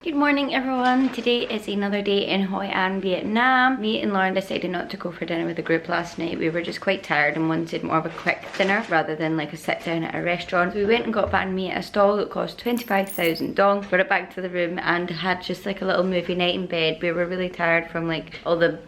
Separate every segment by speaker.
Speaker 1: Good morning everyone. Today is another day in Hoi An, Vietnam. Me and Lauren decided not to go for dinner with the group last night. We were just quite tired and wanted more of a quick dinner rather than like a sit down at a restaurant. So we went and got banh mi at a stall that cost 25,000 dong. Brought it back to the room and had just like a little movie night in bed. We were really tired from like all the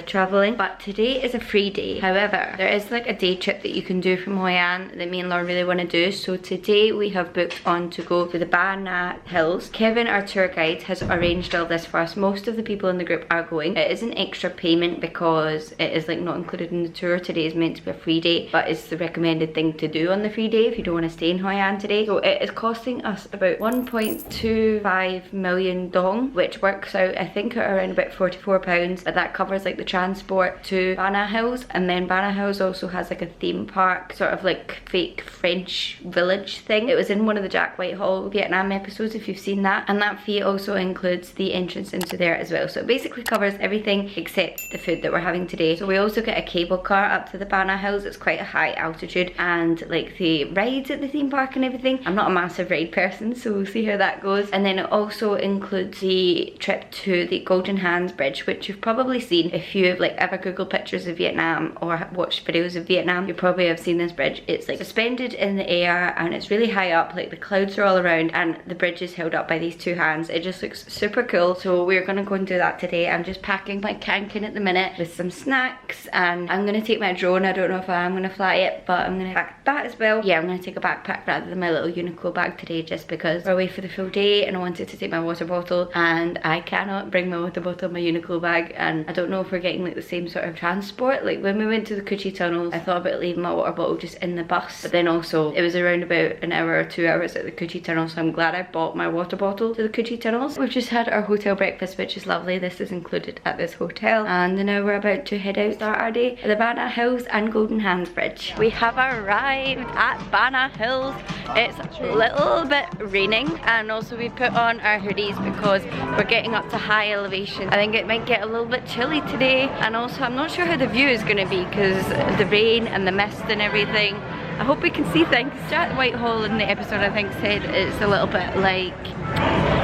Speaker 1: traveling. But today is a free day. However, there is like a day trip that you can do from Hoi An that me and Lauren really want to do. So today we have booked on to go to the Ba Na Hills. Kevin, our tour guide, has arranged all this for us. Most of the people in the group are going. It is an extra payment because it is like not included in the tour. Today is meant to be a free day, but it's the recommended thing to do on the free day if you don't want to stay in Hoi An today. So it is costing us about 1.25 million dong, which works out I think at around about £44. But that covers like the transport to Ba Na Hills, and then Ba Na Hills also has like a theme park, sort of like fake French village thing. It was in one of the Jack Whitehall Vietnam episodes if you've seen that, and that fee also includes the entrance into there as well. So it basically covers everything except the food that we're having today. So we also get a cable car up to the Ba Na Hills. It's quite a high altitude, and like the rides at the theme park and everything. I'm not a massive ride person, so we'll see how that goes. And then it also includes the trip to the Golden Hands Bridge, which you've probably seen if you have like ever Googled pictures of Vietnam or watched videos of Vietnam. You probably have seen this bridge. It's like suspended in the air and it's really high up, like the clouds are all around, and the bridge is held up by these two hands. It just looks super cool. So we're gonna go and do that today. I'm just packing my kanken at the minute with some snacks, and I'm gonna take my drone. I don't know if I am gonna fly it, but I'm gonna pack that as well. Yeah, I'm gonna take a backpack rather than my little Uniqlo bag today, just because we're away for the full day and I wanted to take my water bottle, and I cannot bring my water bottle in my Uniqlo bag. And I don't know if we're getting like the same sort of transport. Like when we went to the Coochie tunnels, I thought about leaving my water bottle just in the bus, but then also it was around about an hour or 2 hours at the Coochie tunnel, so I'm glad I bought my water bottle to the Coochie tunnels. We've just had our hotel breakfast, which is lovely. This is included at this hotel, and now we're about to head out, start our day at the Ba Na Hills and Golden Hands Bridge. We have arrived at Ba Na Hills. It's a little bit raining, and also we put on our hoodies because we're getting up to high elevation. I think it might get a little bit chilly today, and also I'm not sure how the view is going to be because the rain and the mist and everything. I hope we can see things. Jack Whitehall in the episode I think said it's a little bit like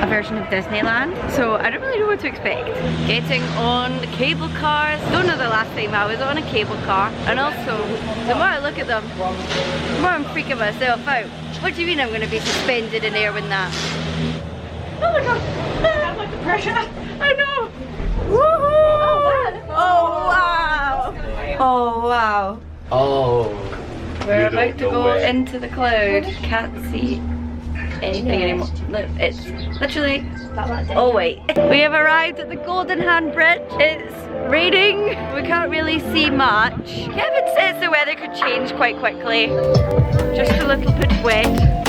Speaker 1: a version of Disneyland, so I don't really know what to expect. Getting on the cable cars. Don't know the last time I was on a cable car, and also the more I look at them, the more I'm freaking myself out. What do you mean I'm going to be suspended in air with that? Oh my god! I like the pressure! I know! Woohoo! Oh wow! Oh wow!
Speaker 2: Oh!
Speaker 1: We're about to go into the cloud. Can't see anything anymore. Look, it's literally. Oh wait. We have arrived at the Golden Hand Bridge. It's raining. We can't really see much. Kevin says the weather could change quite quickly. Just a little bit wet.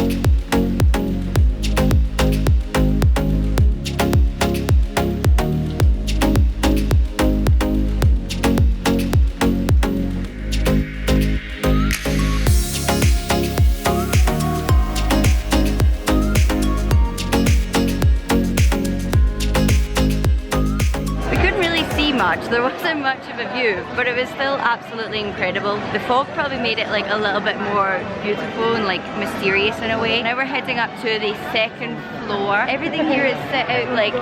Speaker 1: There wasn't much of a view, but it was still absolutely incredible. The fog probably made it like a little bit more beautiful and like mysterious in a way. Now we're heading up to the second floor. Everything here is set out like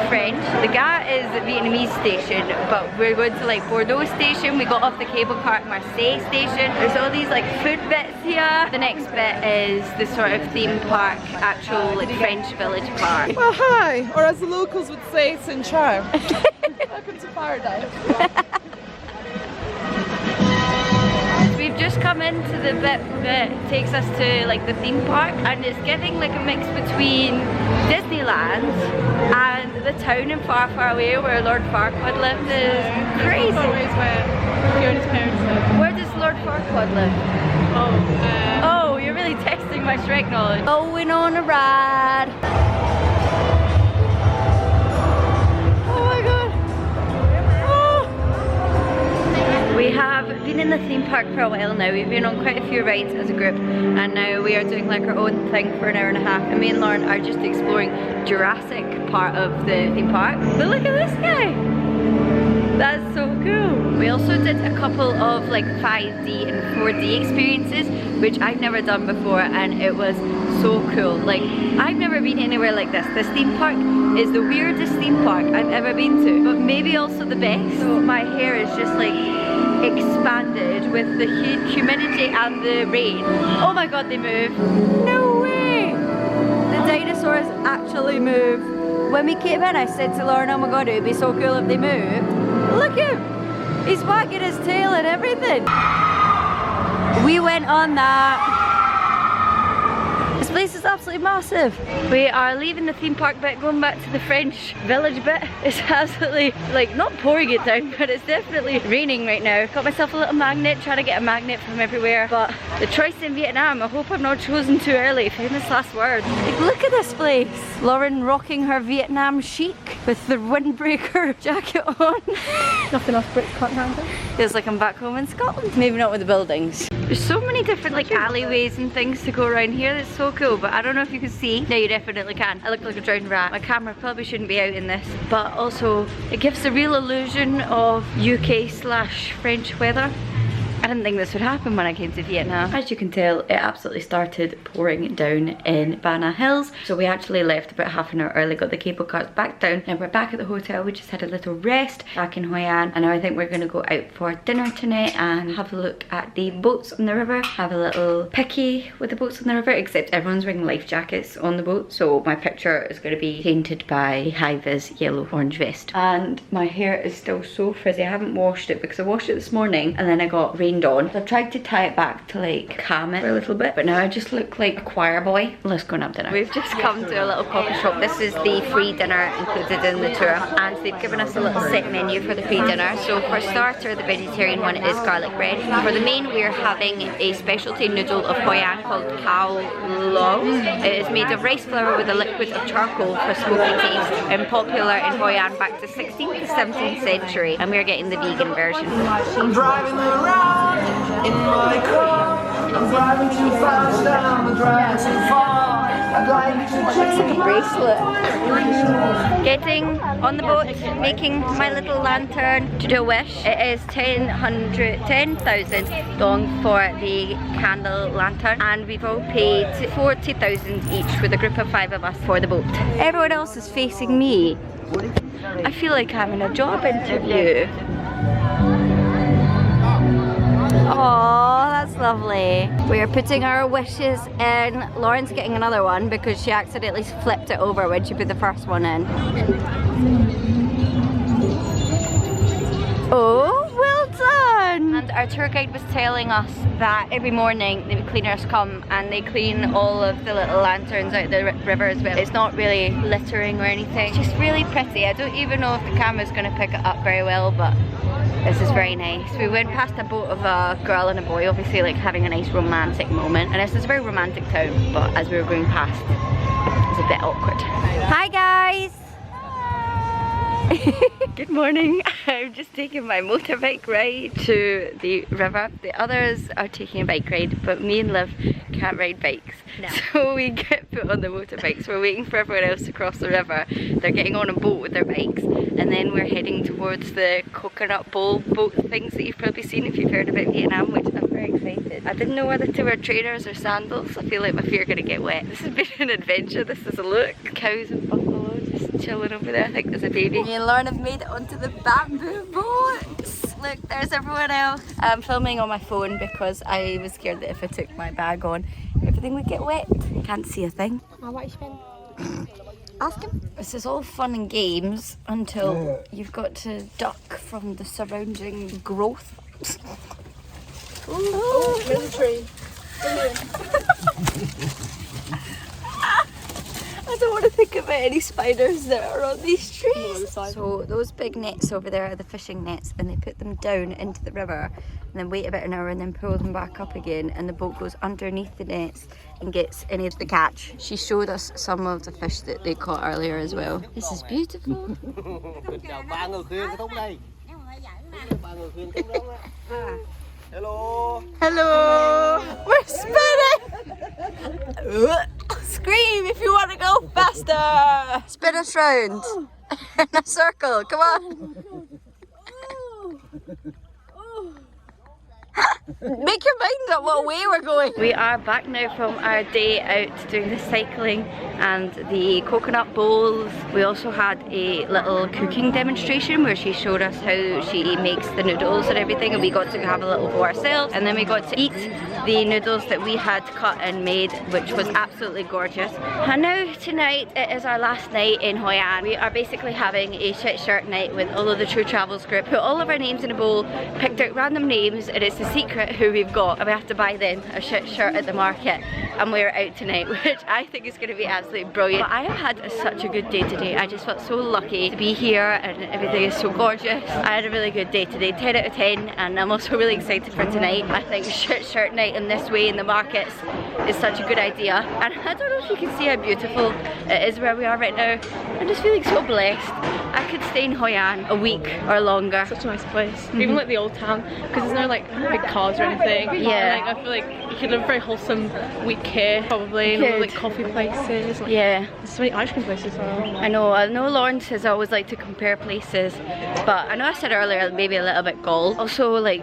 Speaker 1: French. The Gare is the Vietnamese station, but we're going to like Bordeaux station. We got off the cable car at Marseille station. There's all these like food bits here. The next bit is the sort of theme park, actual like French village park.
Speaker 3: Well, hi, or as the locals would say, Sin Charm. Welcome to paradise.
Speaker 1: We've just come into the bit that takes us to like the theme park, and it's giving like a mix between Disneyland and the town in Far Far Away where Lord Farquaad lived. Is crazy. Where does Lord Farquaad live? Oh, you're really testing my Shrek knowledge. Going on a ride. We have been in the theme park for a while now. We've been on quite a few rides as a group, and now we are doing like our own thing for an hour and a half, and me and Lauren are just exploring Jurassic part of the theme park. But look at this guy! That's so cool. We also did a couple of like 5D and 4D experiences, which I've never done before, and it was so cool. Like, I've never been anywhere like this. This theme park is the weirdest theme park I've ever been to, but maybe also the best. So my hair is just like expanded with the humidity and the rain. Oh my god, they move. No way! The dinosaurs actually move. When we came in, I said to Lauren, oh my god, it would be so cool if they moved. Look at him! He's wagging his tail and everything. We went on that. This place is absolutely massive. We are leaving the theme park bit, going back to the French village bit. It's absolutely, like, not pouring it down, but it's definitely raining right now. Got myself a little magnet, trying to get a magnet from everywhere. But the choice in Vietnam, I hope I'm not chosen too early. Famous last words. Like, look at this place. Lauren rocking her Vietnam chic with the windbreaker jacket on.
Speaker 3: Nothing else Brits can't handle.
Speaker 1: Feels like I'm back home in Scotland. Maybe not with the buildings. There's so many different like alleyways and things to go around here. That's so cool, but I don't know if you can see. No, you definitely can. I look like a drowned rat. My camera probably shouldn't be out in this, but also it gives a real illusion of UK/French weather. I didn't think this would happen when I came to Vietnam. As you can tell, it absolutely started pouring down in Bana Hills. So we actually left about half an hour early, got the cable cars back down, and we're back at the hotel. We just had a little rest back in Hoi An, and now I think we're gonna go out for dinner tonight and have a look at the boats on the river, have a little picky with the boats on the river, except everyone's wearing life jackets on the boat. So my picture is gonna be painted by High-Vis yellow orange vest. And my hair is still so frizzy. I haven't washed it because I washed it this morning and then I got rained on. So I've tried to tie it back to like calm it for a little bit, but now I just look like a choir boy. Let's go and have dinner. We've just come to a little coffee shop. This is the free dinner included in the tour, and they've given us a little set menu for the free dinner. So for starter, the vegetarian one is garlic bread. For the main, we're having a specialty noodle of Hoi An called Khao Lo. It is made of rice flour with a liquid of charcoal for smoky taste, and popular in Hoi An back to 16th to 17th century, and we're getting the vegan version.
Speaker 2: I'm driving around in my car. I'm driving too fast down the drive too far. I'd like to
Speaker 1: Looks like a bracelet. Getting on the boat, making my little lantern to do a wish. It is 10,000 dong for the candle lantern, and we've all paid 40,000 each with a group of 5 of us for the boat. Everyone else is facing me. I feel like I'm in a job interview. Oh, that's lovely. We are putting our wishes in. Lauren's getting another one because she accidentally flipped it over when she put the first one in. Oh, well done! And our tour guide was telling us that every morning the cleaners come and they clean all of the little lanterns out the river as well. It's not really littering or anything. It's just really pretty. I don't even know if the camera's going to pick it up very well, but this is very nice. We went past a boat of a girl and a boy, obviously like having a nice romantic moment. And this is a very romantic town, but as we were going past, it was a bit awkward. Hi guys! Good morning. I'm just taking my motorbike ride to the river. The others are taking a bike ride, but me and Liv can't ride bikes. No. So we get put on the motorbikes. We're waiting for everyone else to cross the river. They're getting on a boat with their bikes, and then we're heading towards the coconut bowl boat things that you've probably seen if you've heard about Vietnam, which I'm very excited. I didn't know whether to wear trainers or sandals. I feel like my feet are gonna get wet. This has been an adventure. This is a look. Cows and buffalo just chilling over there. I think there's a baby. Me and Lauren have made it onto the bamboo boats. Look, there's everyone else. I'm filming on my phone because I was scared that if I took my bag on, everything would get wet. Can't see a thing.
Speaker 3: What you spend?
Speaker 1: Ask him. This is all fun and games until you've got to duck from the surrounding growth.
Speaker 3: Oh, military.
Speaker 1: I don't want to think about any spiders that are on these trees. So those big nets over there are the fishing nets, and they put them down into the river and then wait about an hour and then pull them back up again, and the boat goes underneath the nets and gets any of the catch. She showed us some of the fish that they caught earlier as well. This is beautiful.
Speaker 2: Hello.
Speaker 1: Hello. We're spinning. Scream if you want to go faster. Spin us round in a circle. Come on. Make your mind up what way we're going. We are back now from our day out doing the cycling and the coconut bowls. We also had a little cooking demonstration where she showed us how she makes the noodles and everything, and we got to have a little go ourselves, and then we got to eat the noodles that we had cut and made, which was absolutely gorgeous. And now tonight it is our last night in Hoi An. We are basically having a shit shirt night with all of the TruTravels group. Put all of our names in a bowl, picked out random names, and it's a secret who we've got, and we have to buy them a shit shirt at the market and wear it out tonight, which I think is going to be absolutely brilliant. But I have had such a good day today. I just felt so lucky to be here and everything is so gorgeous. I had a really good day today, 10 out of 10, and I'm also really excited for tonight. I think shit shirt night in this way in the markets is such a good idea, and I don't know if you can see how beautiful it is where we are right now. I'm just feeling so blessed. I could stay in Hoi An a week or longer.
Speaker 3: Such a nice place. Even like the old town, because there's no like big cars or anything.
Speaker 1: Yeah.
Speaker 3: Like, I feel like you could live a very wholesome week here, probably. And all, like coffee places. Like,
Speaker 1: yeah.
Speaker 3: There's so many ice cream places as well.
Speaker 1: I know Lawrence says I always like to compare places, but I know I said earlier maybe a little bit gall. Also like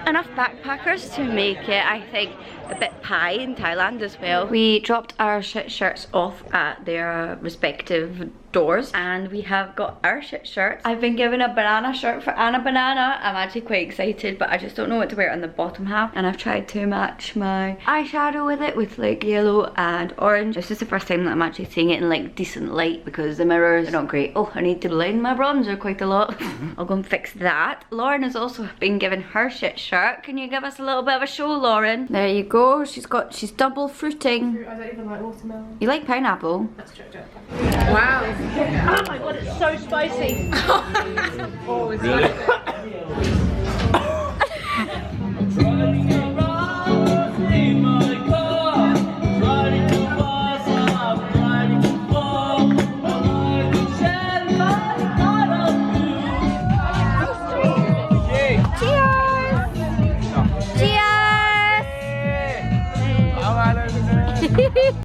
Speaker 1: enough backpackers to make it, I think, a bit pie in Thailand as well. We dropped our shit shirts off at their respective doors and we have got our shit shirts. I've been given a banana shirt for Anna Banana. I'm actually quite excited, but I just don't know what to wear on the bottom half, and I've tried to match my eyeshadow with it with like yellow and orange. This is the first time that I'm actually seeing it in like decent light because the mirrors are not great. Oh, I need to blend my bronzer quite a lot. I'll go and fix that. Lauren has also been given her shit shirt. Can you give us a little bit of a show, Lauren? There you go. She's double fruiting.
Speaker 3: I don't even like watermelon.
Speaker 1: You like pineapple?
Speaker 3: That's a joke. Wow. Oh my god, it's so spicy. Oh, it's
Speaker 2: Really?